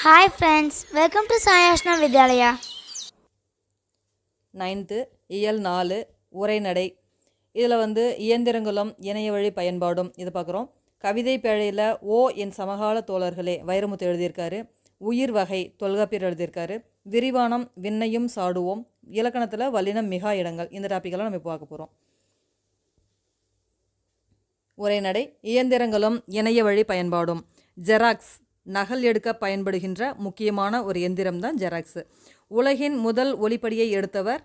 Hi friends, welcome to Sai Ashna Vidyalaya. 9th இயல் 4 உரைநடை. இதில் இயந்திரங்களும் இணைய வழி பயன்பாடும் இது பார்க்குறோம். கவிதை பேழையில் ஓ என் சமகால தோழர்களே வைரமுத்து எழுதியிருக்காரு. உயிர் வகை தொல்காப்பியர் எழுதியிருக்காரு. விரிவானம் விண்ணையும் சாடுவோம். இலக்கணத்தில் வல்லினம் மிகா இடங்கள். இந்த டாப்பிக்கெல்லாம் நம்ம பார்க்க போகிறோம். உரைநடை. இயந்திரங்களும் இணைய வழி பயன்பாடும். ஜெராக்ஸ் நகல் எடுக்க பயன்படுகின்ற முக்கியமான ஒரு எந்திரம் தான் ஜெராக்ஸு. உலகின் முதல் ஒலிப்படியை எடுத்தவர்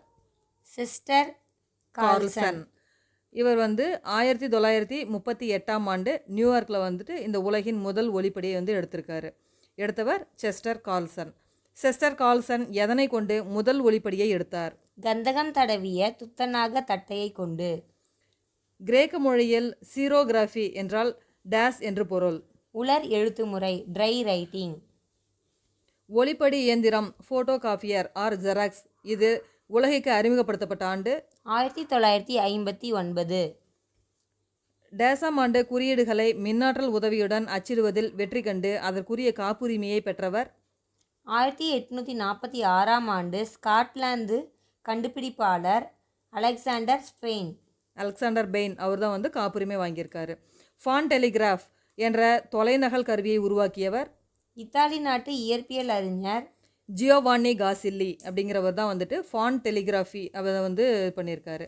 சிஸ்டர் கார்ல்சன். இவர் 1938 நியூயார்க்கில் இந்த உலகின் முதல் ஒலிப்படியை எடுத்திருக்காரு. எடுத்தவர் செஸ்டர் கார்ல்சன். செஸ்டர் கார்ல்சன் எதனை கொண்டு முதல் ஒலிப்படியை எடுத்தார்? கந்தகம் தடவிய துத்தநாக தட்டையை கொண்டு. கிரேக்க மொழியில் சீரோகிராஃபி என்றால் டேஸ் என்று பொருள். உலர் எழுத்துமுறை ட்ரை ரைட்டிங். ஒலிப்படி இயந்திரம் ஃபோட்டோ காப்பியர் ஆர் ஜெராக்ஸ் இது உலகிற்கு அறிமுகப்படுத்தப்பட்ட ஆண்டு 1959. டேசாம் ஆண்டு குறியீடுகளை மின்னாற்றல் உதவியுடன் அச்சிடுவதில் வெற்றி கண்டு அதற்குரிய காப்புரிமையை பெற்றவர் 1846 ஸ்காட்லாந்து கண்டுபிடிப்பாளர் அலெக்சாண்டர் பெயின். அவர் தான் காப்புரிமை வாங்கியிருக்காரு. ஃபான் டெலிகிராஃப் என்ற தொலைநகல் கருவியை உருவாக்கியவர் இத்தாலி நாட்டு இயற்பியல் அறிஞர் ஜியோவானி காசில்லி அப்படிங்கிறவர் தான் ஃபான் டெலிகிராஃபி அவர் பண்ணியிருக்காரு.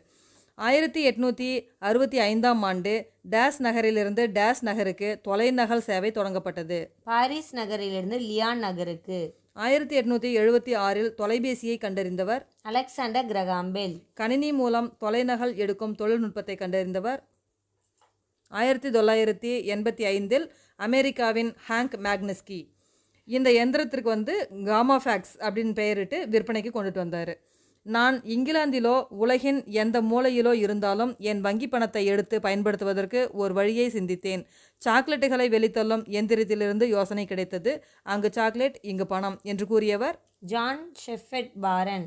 1865 டேஸ் நகரிலிருந்து டேஸ் நகருக்கு தொலைநகல் சேவை தொடங்கப்பட்டது. பாரிஸ் நகரிலிருந்து லியான் நகருக்கு. 1876 தொலைபேசியை கண்டறிந்தவர் அலெக்சாண்டர் கிரகாம் பெல். கணினி மூலம் தொலைநகல் எடுக்கும் தொழில்நுட்பத்தை கண்டறிந்தவர் 1985 அமெரிக்காவின் ஹாங்க் மேக்னஸ்கி. இந்த எந்திரத்திற்கு காமாஃபேக்ஸ் அப்படின்னு பெயரிட்டு விற்பனைக்கு கொண்டுட்டு வந்தார். நான் இங்கிலாந்திலோ உலகின் எந்த மூலையிலோ இருந்தாலும் என் வங்கி பணத்தை எடுத்து பயன்படுத்துவதற்கு ஒரு வழியை சிந்தித்தேன். சாக்லேட்டுகளை வெளித்தள்ளும் எந்திரத்திலிருந்து யோசனை கிடைத்தது. அங்கு சாக்லேட் இங்கு பணம் என்று கூறியவர் ஜான் ஷெப்பர்ட் பாரன்.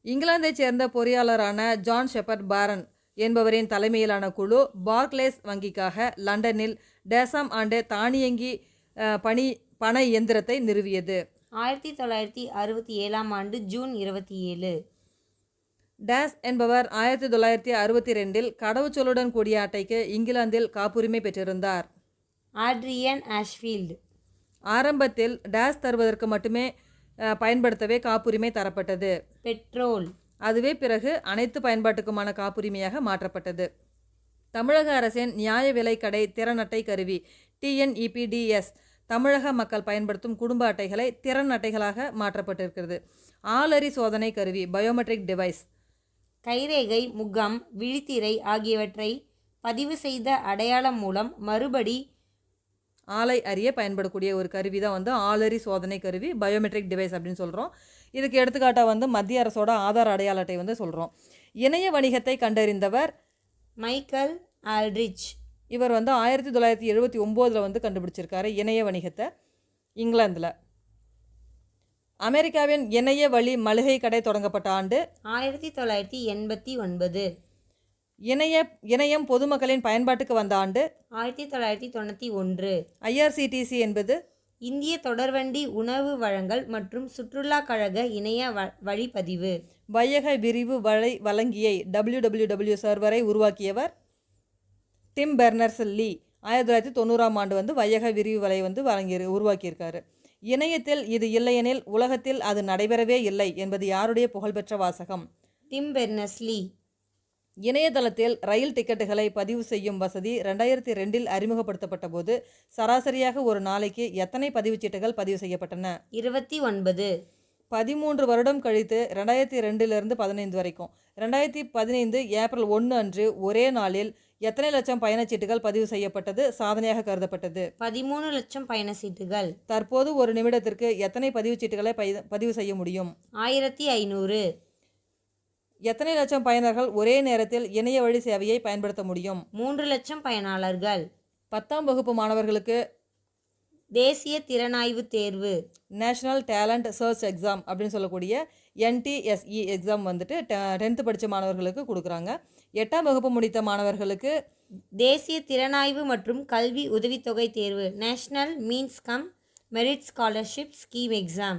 இங்கிலாந்தைச் சேர்ந்த பொறியாளரான ஜான் ஷெப்பர்ட் பாரன் என்பவரின் தலைமையிலான குழு பார்க்லேஸ் வங்கிக்காக லண்டனில் டேசாம் ஆண்டு தானியங்கி பண இயந்திரத்தை நிறுவியது. 1967 ஜூன் 27. டேஸ் என்பவர் 1962 கடவுச்சொல்லுடன் கூடிய அட்டைக்கு இங்கிலாந்தில் காப்புரிமை பெற்றிருந்தார். Adrian Ashfield. ஆரம்பத்தில் டேஸ் தருவதற்கு மட்டுமே பயன்படுத்தவே காப்புரிமை தரப்பட்டது. பெட்ரோல். அதுவே பிறகு அனைத்து பயன்பாட்டுக்குமான காப்புரிமையாக மாற்றப்பட்டது. தமிழக அரசின் நியாய விலைக்கடை திறன் அட்டை கருவி TNEPDS தமிழக மக்கள் பயன்படுத்தும் குடும்ப அட்டைகளை திறன் அட்டைகளாக மாற்றப்பட்டிருக்கிறது. ஆளறி சோதனை கருவி பயோமெட்ரிக் டிவைஸ். கைரேகை, முகம், விழித்திரை ஆகியவற்றை பதிவு செய்த அடையாளம் மூலம் மறுபடி ஆளை அறிய பயன்படக்கூடிய ஒரு கருவி தான் ஆளறி சோதனை கருவி பயோமெட்ரிக் டிவைஸ் அப்படின்னு சொல்கிறோம். இதுக்கு எடுத்துக்காட்டாக மத்திய அரசோட ஆதார் அடையாள அட்டை சொல்கிறோம். இணைய வணிகத்தை கண்டறிந்தவர் மைக்கேல் ஆல்ட்ரிச். இவர் 1979 கண்டுபிடிச்சிருக்காரு இணைய வணிகத்தை இங்கிலாந்தில். அமெரிக்காவின் இணைய வழி மளிகை கடை தொடங்கப்பட்ட ஆண்டு 1989. இணையம் பொதுமக்களின் பயன்பாட்டுக்கு வந்த ஆண்டு 1991. IRCTC என்பது இந்திய தொடர்வண்டி உணவு வழங்கல் மற்றும் சுற்றுலா கழக இணைய வழிப்பதிவு வையக விரிவு வழங்கியை WWW சர்வரை உருவாக்கியவர் டிம் பெர்னர்ஸ்-லீ. 1990 வையக விரிவு வலை உருவாக்கியிருக்காரு. இணையத்தில் இது இல்லையெனில் உலகத்தில் அது நடைபெறவே இல்லை என்பது யாருடைய புகழ்பெற்ற வாசகம்? டிம் பெர்னர்ஸ்-லீ. இணையதளத்தில் ரயில் டிக்கெட்டுகளை பதிவு செய்யும் வசதி 2002 அறிமுகப்படுத்தப்பட்ட போது சராசரியாக ஒரு நாளைக்கு எத்தனை பதிவுச்சீட்டுகள் பதிவு செய்யப்பட்டன? 29. 13 வருடம் கழித்து 2002 15 வரைக்கும் 2015 ஏப்ரல் 1 அன்று ஒரே நாளில் எத்தனை லட்சம் பயணச்சீட்டுகள் பதிவு செய்யப்பட்டது சாதனையாக கருதப்பட்டது? 13 லட்சம் பயணச்சீட்டுகள். தற்போது ஒரு நிமிடத்திற்கு எத்தனை பதிவுச்சீட்டுகளை பதிவு செய்ய முடியும்? 1500. எத்தனை லட்சம் பயனர்கள் ஒரே நேரத்தில் இணைய வழி சேவையை பயன்படுத்த முடியும்? 3 லட்சம் பயனாளர்கள். 10ஆம் வகுப்பு மாணவர்களுக்கு தேசிய திறனாய்வு தேர்வு நேஷனல் டேலண்ட் சர்ச் எக்ஸாம் அப்படின்னு சொல்லக்கூடிய NTSE எக்ஸாம் 10th படித்த மாணவர்களுக்கு கொடுக்குறாங்க. 8ஆம் வகுப்பு முடித்த மாணவர்களுக்கு தேசிய திறனாய்வு மற்றும் கல்வி உதவித்தொகை தேர்வு national means come merit scholarship scheme exam.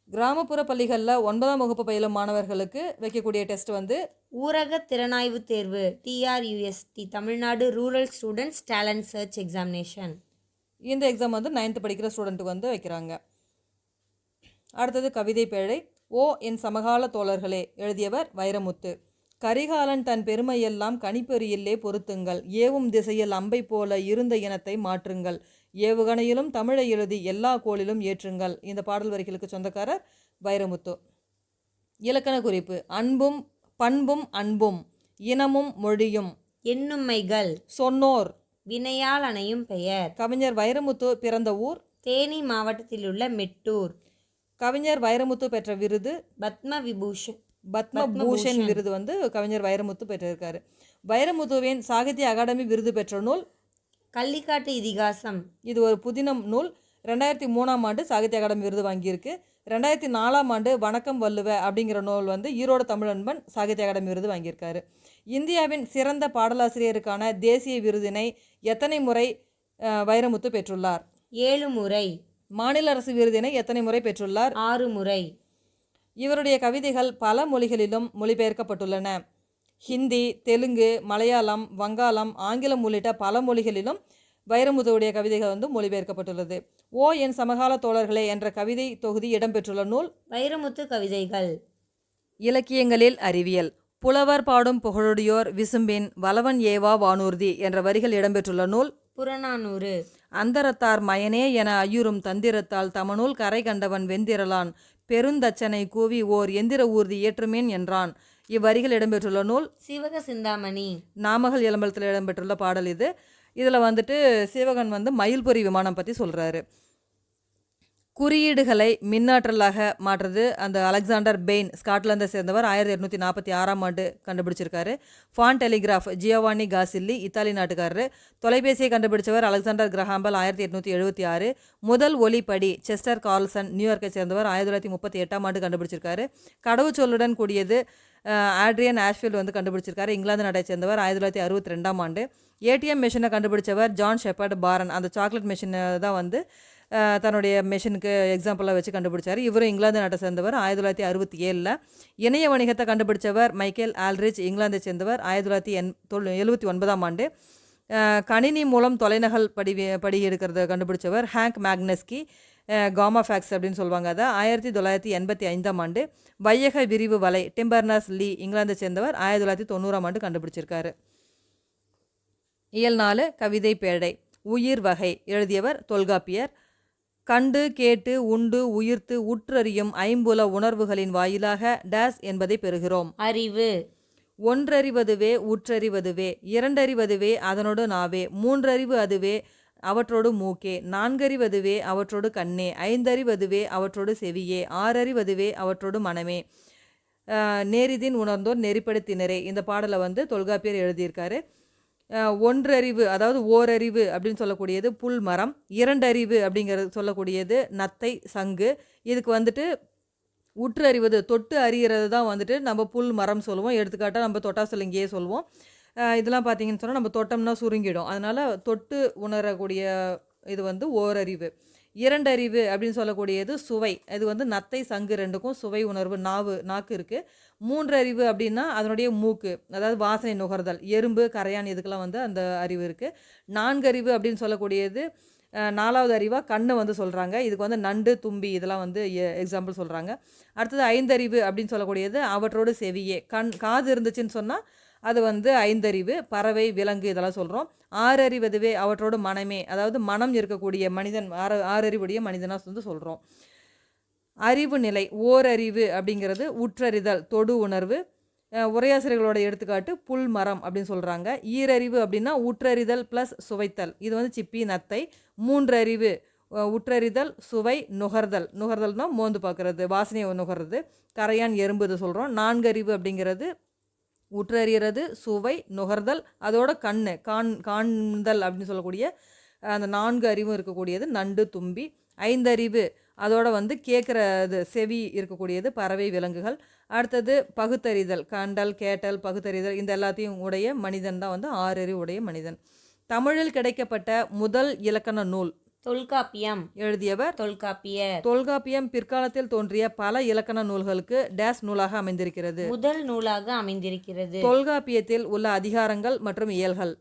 கிராமப்புற பள்ளிகளில் 9ஆம் வகுப்பு பயிலும் மாணவர்களுக்கு வைக்கக்கூடிய டெஸ்ட் வந்து ஊரக திறனாய்வு தேர்வு TRUST, Tamil Nadu rural students talent search examination. இந்த எக்ஸாம் வந்து 9th படிக்கிற ஸ்டூடெண்ட்டுக்கு வந்து வைக்கிறாங்க. அடுத்தது கவிதை பேழை. ஓ என் சமகால தோழர்களே எழுதியவர் வைரமுத்து. கரிகாலன் தன் பெருமையெல்லாம் கணிப்பொறியிலே பொருத்துங்கள், ஏவும் திசையில் அம்பை போல இருந்த இனத்தை மாற்றுங்கள், ஏவுகணையிலும் தமிழை எழுதி எல்லா கோளிலும் ஏற்றுங்கள். இந்த பாடல் வரிகளுக்கு சொந்தக்காரர் வைரமுத்து. இலக்கண குறிப்பு. அன்பும் பண்பும் அன்பும் இனமும் மொழியும் எண்ணுமைகள் சொன்னோர் வினையால் அணையும் பெயர். கவிஞர் வைரமுத்து பிறந்த ஊர் தேனி மாவட்டத்திலுள்ள மெட்டூர். கவிஞர் வைரமுத்து பெற்ற விருது பத்மபூஷன் விருது வந்து கவிஞர் வைரமுத்து பெற்றிருக்காரு. வைரமுத்துவின் சாகித்ய அகாடமி விருது பெற்ற நூல் கள்ளிக்காட்டு இதிகாசம். இது ஒரு புதினம் நூல். 2003ஆம் ஆண்டு சாகித்ய அகாடமி விருது வாங்கியிருக்கு. 2004ஆம் ஆண்டு வணக்கம் வள்ளுவ அப்படிங்கிற நூல் வந்து ஈரோடு தமிழன்பன் சாகித்ய அகாடமி விருது வாங்கியிருக்காரு. இந்தியாவின் சிறந்த பாடலாசிரியருக்கான தேசிய விருதினை எத்தனை முறை வைரமுத்து பெற்றுள்ளார்? 7 முறை. மாநில அரசு விருதினை எத்தனை முறை பெற்றுள்ளார்? 6 முறை. இவருடைய கவிதைகள் பல மொழிகளிலும் மொழிபெயர்க்கப்பட்டுள்ளன. ஹிந்தி, தெலுங்கு, மலையாளம், வங்காளம், ஆங்கிலம் உள்ளிட்ட பல மொழிகளிலும் வைரமுத்துவுடைய கவிதைகள் வந்து மொழிபெயர்க்கப்பட்டுள்ளது. ஓ என் சமகால தோழர்களே என்ற கவிதை தொகுதி இடம்பெற்றுள்ள நூல் வைரமுத்து கவிதைகள். இலக்கியங்களில் அறிவியல். புலவர் பாடும் புகழுடையோர் விசும்பின் வலவன் ஏவா வானூர்தி என்ற வரிகள் இடம்பெற்றுள்ள நூல் புறநானூறு. அந்தரத்தார் மயனே என ஐயுறும் தந்திரத்தால் தமனுள் கரை கண்டவன் வெந்திரலான் பெருந்தச்சனை கூவி ஓர் எந்திர ஊர்தி ஏற்றுமேன் என்றான். இவ்வரிகள் இடம்பெற்றுள்ள நூல் சிவக சிந்தாமணி. நாமகள் இளம்பலத்தில் இடம்பெற்றுள்ள பாடல் இது. இதில் வந்துட்டு சிவகன் வந்து மயில்பொறி விமானம் பற்றி சொல்கிறாரு. குறியீடுகளை மின்னாற்றலாக மாற்றுறது அந்த அலெக்சாண்டர் பெயின் ஸ்காட்லாந்தை சேர்ந்தவர் 1846ஆம் ஆண்டு கண்டுபிடிச்சிருக்காரு. ஃபான் டெலிகிராஃப் ஜியோவானி காசில்லி இத்தாலி நாட்டுக்காரரு. தொலைபேசியை கண்டுபிடிச்சவர் அலெக்சாண்டர் கிரஹாம்பல் 1876. முதல் ஒலிப்படி செஸ்டர் கார்ல்சன் நியூயார்க்கை சேர்ந்தவர் 1938ஆம் ஆண்டு கண்டுபிடிச்சிருக்காரு. கடவுச்சொல்லுடன் கூடியது ஆட்ரியன் ஆஷ்ஃபீல்டு வந்து கண்டுபிடிச்சிருக்காரு. இங்கிலாந்து நாட்டை சேர்ந்தவர் 1962ஆம் ஆண்டு. ஏடிஎம் மிஷினை கண்டுபிடிச்சவர் ஜான் ஷெப்பர்ட் பாரன். அந்த சாக்லேட் மிஷினை தான் வந்து தன்னுடைய மெஷினுக்கு எக்ஸாம்பிளாக வச்சு கண்டுபிடிச்சார். இவரும் இங்கிலாந்து நாட்டை சேர்ந்தவர் 1967. இணைய வணிகத்தை கண்டுபிடிச்சவர் மைக்கேல் ஆல்ரிச் இங்கிலாந்தை சேர்ந்தவர் 1979ஆம் ஆண்டு. கணினி மூலம் தொலைநகல் படி எடுக்கிறத கண்டுபிடிச்சவர் ஹேங்க் மேக்னஸ்கி. காமா ஃபேக்ஸ் அப்படின்னு சொல்லுவாங்க. அதை 1985ஆம் ஆண்டு. வையக விரிவு வலை டிம்பர்னஸ் லீ இங்கிலாந்தை சேர்ந்தவர் 1990ஆம் ஆண்டு கண்டுபிடிச்சிருக்காரு. இயல் 4 கவிதை பேழை. உயிர் வகை எழுதியவர் தொல்காப்பியர். கண்டு கேட்டு உண்டு உயிர்த்து உற்றறியும் ஐம்புல உணர்வுகளின் வாயிலாக டேஸ் என்பதை பெறுகிறோம். அறிவு. ஒன்றறிவதுவே உற்றறிவதுவே, இரண்டறிவதுவே அதனோடு நாவே, மூன்றறிவு அதுவே அவற்றோடு மூக்கே, நான்கறிவதுவே அவற்றோடு கண்ணே, ஐந்தறிவதுவே அவற்றோடு செவியே, ஆறறிவதுவே அவற்றோடு மனமே, நேரிதின் உணர்ந்தோர் நெறிப்படுத்தினரே. இந்த பாடலை வந்து தொல்காப்பியர் எழுதியிருக்காரு. ஒன்றறிவு அதாவது ஓரறிவு அப்படின்னு சொல்லக்கூடியது புல் மரம், இரண்டறிவு அப்படிங்கிறது சொல்லக்கூடியது நத்தை சங்கு. இதுக்கு வந்துட்டு உற்றறிவது தொட்டு அறிகிறது தான் வந்துட்டு நம்ம புல் மரம் சொல்லுவோம். எடுத்துக்காட்டாக நம்ம தொட்டாசிலிங்கியே சொல்லுவோம். இதெல்லாம் பார்த்தீங்கன்னு சொன்னால் நம்ம தொட்டோம்னா சுருங்கிடும். அதனால் தொட்டு உணரக்கூடிய இது வந்து ஓரறிவு. இரண்டறிவு அப்படின்னு சொல்லக்கூடியது சுவை. இது வந்து நத்தை சங்கு ரெண்டுக்கும் சுவை உணர்வு நாக்கு இருக்குது. மூன்றறிவு அப்படின்னா அதனுடைய மூக்கு, அதாவது வாசனை நுகர்தல். எறும்பு கரையான் இதுக்கெல்லாம் வந்து அந்த அறிவு இருக்குது. நான்கறிவு அப்படின்னு சொல்லக்கூடியது நாலாவது அறிவாக கண்ணை வந்து சொல்கிறாங்க. இதுக்கு வந்து நண்டு தும்பி இதெல்லாம் வந்து எக்ஸாம்பிள் சொல்கிறாங்க. அடுத்தது ஐந்தறிவு அப்படின்னு சொல்லக்கூடியது அவற்றோடு செவியே. காது இருந்துச்சுன்னு சொன்னால் அது வந்து ஐந்தறிவு. பறவை விலங்கு இதெல்லாம் சொல்கிறோம். ஆறறிவதுவே அவற்றோடு மனமே, அதாவது மனம் இருக்கக்கூடிய மனிதன் ஆறறிவுடைய மனிதனாக வந்து சொல்கிறோம். அறிவு நிலை ஓரறிவு அப்படிங்கிறது உற்றறிதல் தொடு உணர்வு. உரையாசிரியர்களோட எடுத்துக்காட்டு புல் மரம் அப்படின்னு சொல்கிறாங்க. ஈரறிவு அப்படின்னா உற்றறிதல் ப்ளஸ் சுவைத்தல். இது வந்து சிப்பி நத்தை. மூன்றறிவு உற்றறிதல் சுவை நுகர்தல்னால் மோந்து பார்க்குறது வாசனையை நுகர்றது. கரையான் எறும்பு இது சொல்கிறோம். நான்கறிவு அப்படிங்கிறது உற்றறிகிறது சுவை நுகர்தல் அதோட காண்தல் அப்படின்னு சொல்லக்கூடிய அந்த 4 அறிவும் இருக்கக்கூடியது நண்டு தும்பி. ஐந்தறிவு அதோட வந்து கேட்குறது செவி இருக்கக்கூடியது பறவை விலங்குகள். அடுத்தது பகுத்தறிதல் கண்டல் கேட்டல் பகுத்தறிதல் இந்த எல்லாத்தையும் உடைய மனிதன் தான் வந்து ஆறறிவு உடைய மனிதன். தமிழில் கிடைக்கப்பட்ட முதல் இலக்கண நூல் தொல்காப்பியம். எழுதியவர் தொல்காப்பியர். தொல்காப்பியம் பிற்காலத்தில் தோன்றிய பல இலக்கண நூல்களுக்கு டேஸ் நூலாக அமைந்திருக்கிறது. முதல் நூலாக அமைந்திருக்கிறது. தொல்காப்பியத்தில் உள்ள அதிகாரங்கள் மற்றும் இயல்கள்.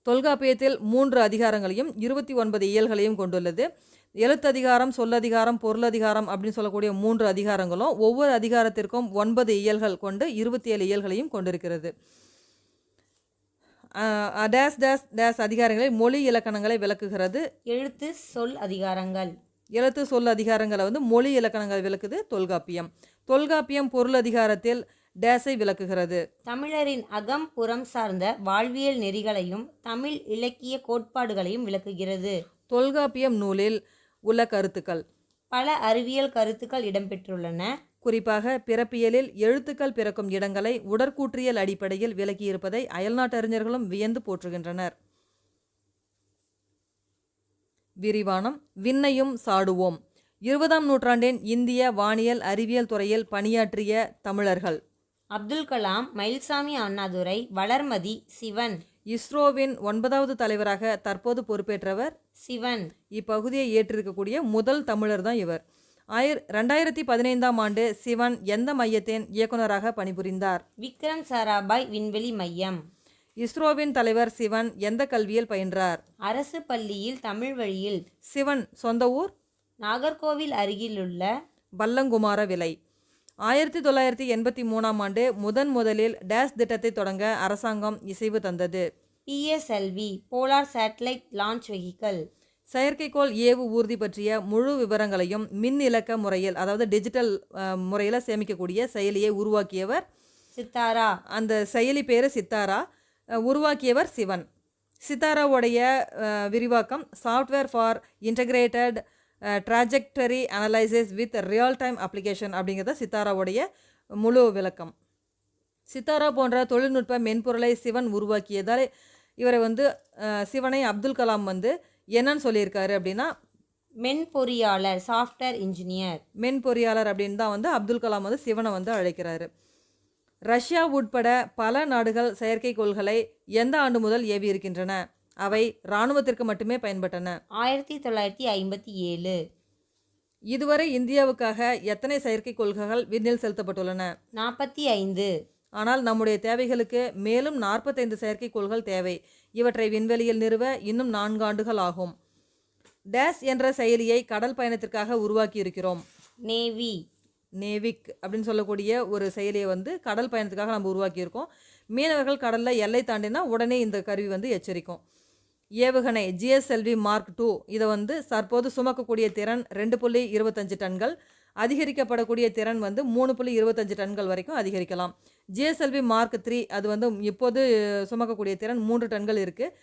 தொல்காப்பியத்தில் 3 அதிகாரங்களையும் 29 இயல்களையும் கொண்டுள்ளது. எழுத்ததிகாரம், சொல்லதிகாரம், பொருளதிகாரம் அப்படின்னு சொல்லக்கூடிய 3 அதிகாரங்களும் ஒவ்வொரு அதிகாரத்திற்கும் 9 இயல்கள் கொண்டு 27 இயல்களையும் கொண்டிருக்கிறது. டேஸ் டேஸ் டேஸ் அதிகாரங்களை மொழி இலக்கணங்களை விளக்குகிறது. எழுத்து சொல் அதிகாரங்கள். எழுத்து சொல் அதிகாரங்களை மொழி இலக்கணங்களை விளக்குது தொல்காப்பியம். தொல்காப்பியம் பொருள் அதிகாரத்தில் டேஸை விளக்குகிறது. தமிழரின் அகம் புறம் சார்ந்த வாழ்வியல் நெறிகளையும் தமிழ் இலக்கிய கோட்பாடுகளையும் விளக்குகிறது. தொல்காப்பியம் நூலில் உள்ள கருத்துக்கள். பல அறிவியல் கருத்துக்கள் இடம்பெற்றுள்ளன. குறிப்பாக பிறப்பியலில் எழுத்துக்கள் பிறக்கும் இடங்களை உடற்கூற்றியல் அடிப்படையில் விளக்கியிருப்பதை அயல்நாட்டறிஞர்களும் வியந்து போற்றுகின்றனர். விரிவானம். விண்ணையும் சாடுவோம். 20ஆம் நூற்றாண்டின் இந்திய வானியல் அறிவியல் துறையில் பணியாற்றிய தமிழர்கள். அப்துல் கலாம், மயில்சாமி அண்ணாதுரை, வளர்மதி, சிவன். இஸ்ரோவின் 9வது தலைவராக தற்போது பொறுப்பேற்றவர் சிவன். இப்பகுதியை ஏற்றிருக்கக்கூடிய முதல் தமிழர் தான் இவர். 2015ஆம் ஆண்டு சிவன் எந்த மையத்தின் இயக்குநராக பணிபுரிந்தார்? விக்ரம் சாராபாய் விண்வெளி மையம். இஸ்ரோவின் தலைவர் சிவன் எந்த கல்வியில் பயின்றார்? அரசு பள்ளியில் தமிழ் வழியில். சிவன் சொந்த ஊர்? நாகர்கோவில் அருகிலுள்ள பல்லங்குமார விலை. 1983ஆம் ஆண்டு முதலில் டேஸ் திட்டத்தை தொடங்க அரசாங்கம் இசைவு தந்தது. PSLV polar satellite launch vehicle. செயற்கைக்கோள் ஏவு ஊர்தி பற்றிய முழு விவரங்களையும் மின் இலக்க முறையில், அதாவது டிஜிட்டல் முறையில் சேமிக்கக்கூடிய செயலியை உருவாக்கியவர் சித்தாரா. அந்த செயலி பேர் சித்தாரா. உருவாக்கியவர் சிவன். சித்தாராவுடைய விரிவாக்கம் software for integrated trajectory analysis with real time application அப்படிங்கிறத சித்தாராவுடைய முழு விளக்கம். சித்தாரா போன்ற தொழில்நுட்ப மென்பொருளை சிவன் உருவாக்கியதால் இவரை சிவனை அப்துல் கலாம் என்னன்னு சொல்லியிருக்காரு அப்படின்னா மென்பொறியாளர், சாஃப்ட்வேர் இன்ஜினியர். மென்பொறியாளர் அப்படின்னு தான் அப்துல் கலாம் சிவனை அழைக்கிறாரு. ரஷ்யா உட்பட பல நாடுகள் செயற்கைக்கோள்களை எந்த ஆண்டு முதல் ஏவி இருக்கின்றன? அவை இராணுவத்திற்கு மட்டுமே பயன்பட்டன. 1957. இதுவரை இந்தியாவுக்காக எத்தனை செயற்கைக்கோள்கள் விண்ணில் செலுத்தப்பட்டுள்ளன? 45. ஆனால் நம்முடைய தேவைகளுக்கு மேலும் 45 செயற்கைக்கோள்கள் தேவை. இவற்றை விண்வெளியில் நிறுவ இன்னும் 4 ஆண்டுகள் ஆகும். டேஸ் என்ற செயலியை கடல் பயணத்திற்காக உருவாக்கி இருக்கிறோம். நேவிக் அப்படின்னு சொல்லக்கூடிய ஒரு செயலியை கடல் பயணத்துக்காக நம்ம உருவாக்கியிருக்கோம். மீனவர்கள் கடலில் எல்லை தாண்டினா உடனே இந்த கருவி எச்சரிக்கும். ஏவுகணை GSLV Mark II இதை தற்போது சுமக்கக்கூடிய திறன் 2.25 டன்கள். அதிகரிக்கப்படக்கூடிய திறன் 3.25 டன்கள் வரைக்கும் அதிகரிக்கலாம். GSLV Mark III அது இப்போது சுமக்கக்கூடிய திறன் 3 டன்கள் இருக்குது.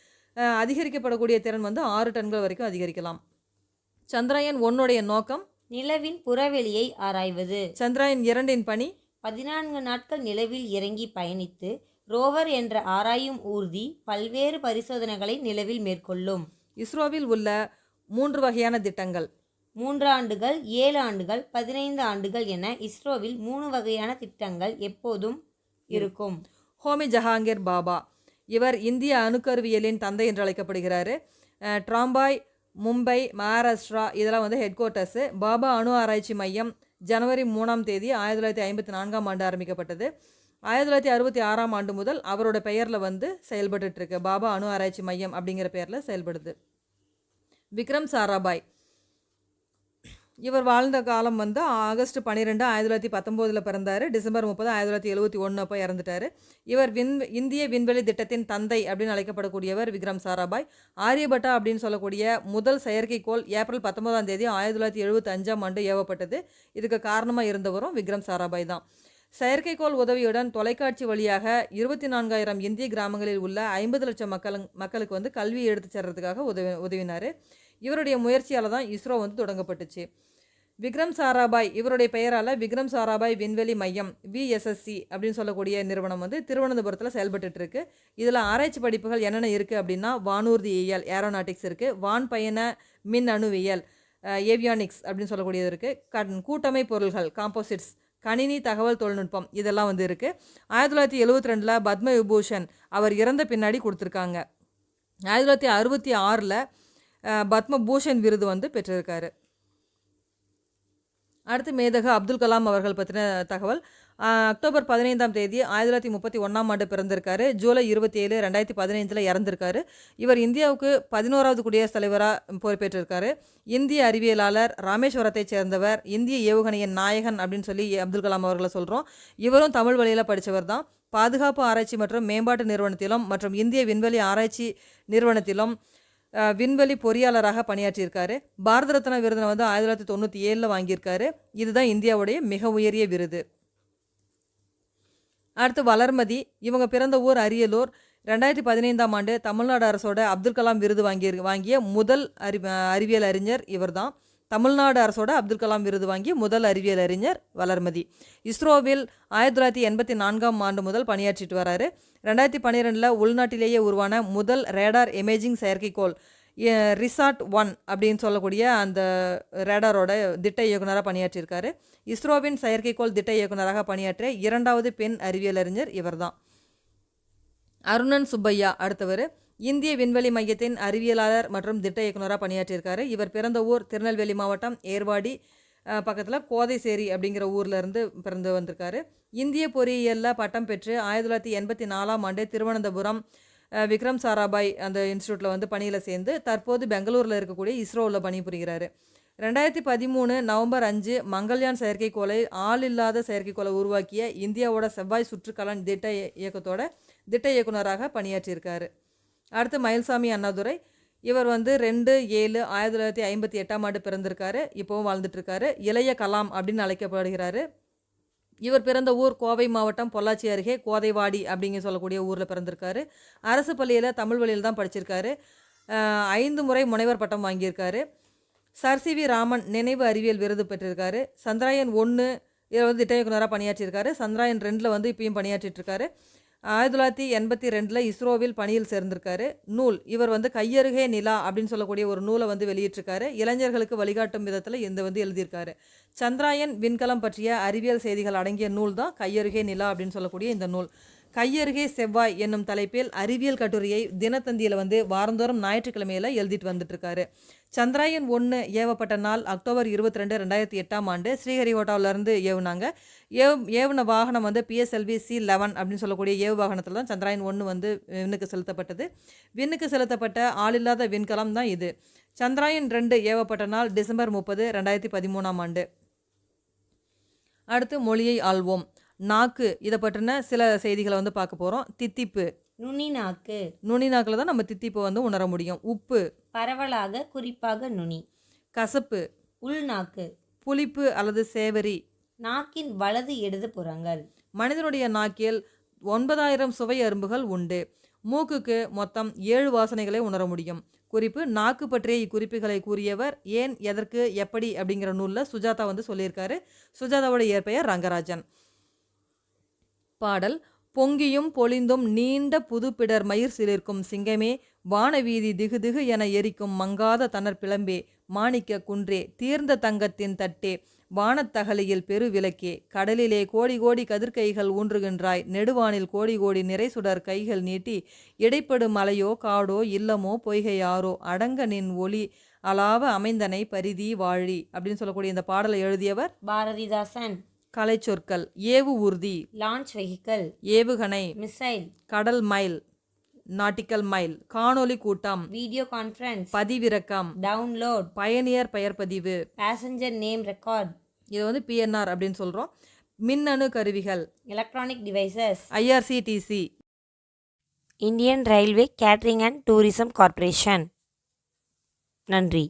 அதிகரிக்கப்படக்கூடிய திறன் 6 டன்கள் வரைக்கும் அதிகரிக்கலாம். சந்திராயன் 1 நோக்கம் நிலவின் புறவெளியை ஆராய்வது. சந்திராயன் 2 பணி 14 நாட்கள் நிலவில் இறங்கி பயணித்து ரோவர் என்ற ஆராயும் ஊர்தி பல்வேறு பரிசோதனைகளை நிலவில் மேற்கொள்ளும். இஸ்ரோவில் உள்ள 3 வகையான திட்டங்கள். 3 ஆண்டுகள், 7 ஆண்டுகள், 15 ஆண்டுகள் என இஸ்ரோவில் 3 வகையான திட்டங்கள் எப்போதும் இருக்கும். ஹோமி ஜஹாங்கீர் பாபா இவர் இந்திய அணுக்கருவியலின் தந்தை என்று அழைக்கப்படுகிறார். ட்ராம்பாய், மும்பை, மகாராஷ்டிரா இதெல்லாம் ஹெட் குவார்ட்டர்ஸு. பாபா அணு ஆராய்ச்சி மையம் ஜனவரி 3ஆம் தேதி 1954ஆம் ஆண்டு ஆரம்பிக்கப்பட்டது. 1966ஆம் ஆண்டு முதல் அவரோட பெயரில் செயல்பட்டுருக்கு. பாபா அணு ஆராய்ச்சி மையம் அப்படிங்கிற பெயரில் செயல்படுது. விக்ரம் சாராபாய் இவர் வாழ்ந்த காலம் ஆகஸ்ட் 12, 1919 பிறந்தார். டிசம்பர் 30, 1971 அப்போ இறந்துட்டார். இவர் இந்திய விண்வெளி திட்டத்தின் தந்தை அப்படின்னு அழைக்கப்படக்கூடியவர் விக்ரம் சாராபாய். ஆரியபட்டா அப்படின்னு சொல்லக்கூடிய முதல் செயற்கைக்கோள் ஏப்ரல் 19ஆம் தேதி 1975ஆம் ஆண்டு ஏவப்பட்டது. இதுக்கு காரணமாக இருந்தவரும் விக்ரம் சாராபாய் தான். செயற்கைக்கோள் உதவியுடன் தொலைக்காட்சி வழியாக 24,000 இந்திய கிராமங்களில் உள்ள 50 லட்சம் மக்களுக்கு கல்வி எடுத்து செல்றதுக்காக உதவினார். இவருடைய முயற்சியால் தான் இஸ்ரோ தொடங்கப்பட்டுச்சு. விக்ரம் சாராபாய் இவருடைய பெயரால் விக்ரம் சாராபாய் விண்வெளி மையம் VSSC அப்படின்னு சொல்லக்கூடிய நிறுவனம் திருவனந்தபுரத்தில் செயல்பட்டு இருக்கு. இதில் ஆராய்ச்சி படிப்புகள் என்னென்ன இருக்குது அப்படின்னா வானூர்தியியல் ஏரோநாட்டிக்ஸ் இருக்குது, வான் பயண மின் அணுவியல் ஏவியானிக்ஸ் அப்படின்னு சொல்லக்கூடியது இருக்குது, கூட்டமை பொருள்கள் காம்போசிட்ஸ், கணினி தகவல் தொழில்நுட்பம் இதெல்லாம் இருக்குது. 1972 பத்ம விபூஷன் அவர் இறந்த பின்னாடி கொடுத்துருக்காங்க. 1966 பத்மபூஷன் விருது வந்து பெற்றிருக்காரு. அடுத்து மேதகு அப்துல் கலாம் அவர்கள் பற்றின தகவல். அக்டோபர் 15ஆம் தேதி 1931ஆம் ஆண்டு பிறந்திருக்காரு. ஜூலை 27, 2015 இறந்திருக்காரு. இவர் இந்தியாவுக்கு 11வது குடியரசுத் தலைவராக பொறுப்பேற்றிருக்காரு. இந்திய அறிவியலாளர், ராமேஸ்வரத்தைச் சேர்ந்தவர், இந்திய ஏவுகணையின் நாயகன் அப்படின்னு சொல்லி அப்துல் கலாம் அவர்களை சொல்கிறோம். இவரும் தமிழ் வழியில் படித்தவர் தான். பாதுகாப்பு ஆராய்ச்சி மற்றும் மேம்பாட்டு நிறுவனத்திலும் மற்றும் இந்திய விண்வெளி ஆராய்ச்சி நிறுவனத்திலும் விண்வெளி பொறியாளராக பணியாற்றியிருக்காரு. பாரத ரத்னா விருதினை வந்து 1997 வாங்கியிருக்காரு. இதுதான் இந்தியாவுடைய மிக உயரிய விருது. அடுத்து வளர்மதி. இவங்க பிறந்த ஊர் அரியலூர். 2015ஆம் ஆண்டு தமிழ்நாடு அரசோட அப்துல் கலாம் விருது வாங்கிய முதல் அறிவியல் அறிஞர் இவர் தான். தமிழ்நாடு அரசோட அப்துல் கலாம் விருது வாங்கிய முதல் அறிவியல் அறிஞர் வளர்மதி. இஸ்ரோவில் 1984ஆம் ஆண்டு முதல் பணியாற்றிட்டு வராரு. 2012 உள்நாட்டிலேயே உருவான முதல் ரேடார் இமேஜிங் செயற்கைக்கோள் ரிசாட்-1 அப்படின்னு சொல்லக்கூடிய அந்த ரேடாரோட திட்ட இயக்குனராக பணியாற்றியிருக்காரு. இஸ்ரோவின் செயற்கைக்கோள் திட்ட இயக்குனராக பணியாற்றிய 2வது பெண் அறிவியல் அறிஞர் இவர் தான். அருணன் சுப்பையா அடுத்தவர். இந்திய விண்வெளி மையத்தின் அறிவியலாளர் மற்றும் திட்ட இயக்குனராக பணியாற்றியிருக்காரு. இவர் பிறந்த ஊர் திருநெல்வேலி மாவட்டம் ஏர்வாடி பக்கத்தில் கோதைசேரி அப்படிங்கிற ஊரில் இருந்து பிறந்து வந்திருக்காரு. இந்திய பொறியியலில் பட்டம் பெற்று 1984ஆம் ஆண்டு திருவனந்தபுரம் விக்ரம் சாராபாய் அந்த இன்ஸ்டியூட்டில் வந்து பணியில் சேர்ந்து தற்போது பெங்களூரில் இருக்கக்கூடிய இஸ்ரோவில் பணிபுரிகிறாரு. 2013 நவம்பர் 5 மங்கள்யான் செயற்கைக்கோளை ஆள் இல்லாத செயற்கைக்கோளை உருவாக்கிய இந்தியாவோட செவ்வாய் சுற்றுக்கலன் திட்ட இயக்கத்தோட திட்ட இயக்குனராக பணியாற்றியிருக்காரு. அடுத்து மயில்சாமி அண்ணாதுரை. இவர் வந்து 2/7/1958ஆம் ஆண்டு பிறந்திருக்காரு. இப்போவும் வாழ்ந்துட்டுருக்காரு. இளைய கலாம் அப்படின்னு அழைக்கப்படுகிறாரு. இவர் பிறந்த ஊர் கோவை மாவட்டம் பொள்ளாச்சி அருகே கோதைவாடி அப்படிங்க சொல்லக்கூடிய ஊரில் பிறந்திருக்காரு. அரசு பள்ளியில் தமிழ் வழியில் தான் படிச்சிருக்காரு. 5 முறை முனைவர் பட்டம் வாங்கியிருக்காரு. சர் சி வி ராமன் நினைவு அறிவியல் விருது பெற்றிருக்காரு. சந்திராயன் 1 இதில் வந்து திட்ட இயக்குனராக பணியாற்றியிருக்காரு. சந்திராயன் 2 வந்து இப்பயும் பணியாற்றிட்டுருக்காரு. 1982 இஸ்ரோவில் பணியில் சேர்ந்திருக்காரு. நூல் இவர் வந்து கையருகே நிலா அப்படின்னு சொல்லக்கூடிய ஒரு நூலை வந்து வெளியிட்டிருக்காரு. இளைஞர்களுக்கு வழிகாட்டும் விதத்தில் இந்த வந்து எழுதியிருக்காரு. சந்திராயன் விண்கலம் பற்றிய அறிவியல் செய்திகள் அடங்கிய நூல் தான் கையருகே நிலா அப்படின்னு சொல்லக்கூடிய இந்த நூல். கையருகே செவ்வாய் என்னும் தலைப்பில் அறிவியல் கட்டுரையை தினத்தந்தியில் வந்து வாரந்தோறும் ஞாயிற்றுக்கிழமையில் எழுதிட்டு வந்துட்டுருக்காரு. சந்திராயன் 1 ஏவப்பட்ட நாள் அக்டோபர் 22, 2008ஆம் ஆண்டு ஸ்ரீஹரிகோட்டாவிலேருந்து ஏவுனாங்க. ஏவுன வாகனம் வந்து PSLV C-11 அப்படின்னு சொல்லக்கூடிய ஏவு வாகனத்தில் தான் சந்திராயன் 1 வந்து விண்ணுக்கு செலுத்தப்பட்டது. விண்ணுக்கு செலுத்தப்பட்ட ஆளில்லாத விண்கலம் தான் இது. சந்திராயன் 2 ஏவப்பட்ட நாள் டிசம்பர் 30, 2013ஆம் ஆண்டு. அடுத்து மொழியை ஆள்வோம். நாக்கு இதை பற்றின சில செய்திகளை வந்து பார்க்க போகிறோம். தித்திப்பு நுனிநாக்கு. நுனிநாக்கில் தான் நம்ம தித்திப்பை வந்து உணர முடியும். உப்பு பரவலாக குறிப்பாக நுனி. கசப்பு உள்நாக்கு. புளிப்பு அல்லது சேவரி. நாக்கின் வலது இடது புறங்கள். மனிதனுடைய நாக்கில் 9000 சுவை அரும்புகள் உண்டு. மூக்குக்கு மொத்தம் 7 வாசனைகளை உணர முடியும். குறிப்பு நாக்கு பற்றிய இக்குறிப்புகளை கூறியவர் ஏன் எதற்கு எப்படி அப்படிங்கிற நூலில் சுஜாதா வந்து சொல்லியிருக்காரு. சுஜாதாவோட இயற்பெயர் ரங்கராஜன். பாடல். பொங்கியும் பொலிந்தும் நீண்ட புதுப்பிடர் மயிர் சிலிர்க்கும் சிங்கமே, வானவீதி திகு திகு என எரிக்கும் மங்காத தணர் பிளம்பே, மாணிக்க குன்றே, தீர்ந்த தங்கத்தின் தட்டே, வானத்தகலியில் பெருவிளக்கே, கடலிலே கோடி கோடி கதிர்கைகள் ஊன்றுகின்றாய், நெடுவானில் கோடி கோடி நிறைசுடர் கைகள் நீட்டி, இடைப்படு மலையோ காடோ இல்லமோ பொய்கையாரோ, அடங்க நின் ஒளி அலாவ அமைந்தனை பரிதி வாழி அப்படின்னு சொல்லக்கூடிய இந்த பாடலை எழுதியவர் பாரதிதாசன். கலைச்சொற்கள். ஏவு ஊர்தி, லான்ச் வெஹிக்கல், ஏவுகணை, மிசைல், கடல் மைல், நாட்டிக்கல் மைல், காணொலி கூட்டம், வீடியோ கான்ஃபரன்ஸ், பதிவிறக்கம், டவுன்லோட், பயணியர் பெயர் பதிவு, பேசஞ்சர் நேம் ரெக்கார்ட், இது வந்து PNR அப்படின்னு சொல்கிறோம். மின்னணு கருவிகள், electronic devices, IRCTC, Indian railway catering and tourism corporation. நன்றி.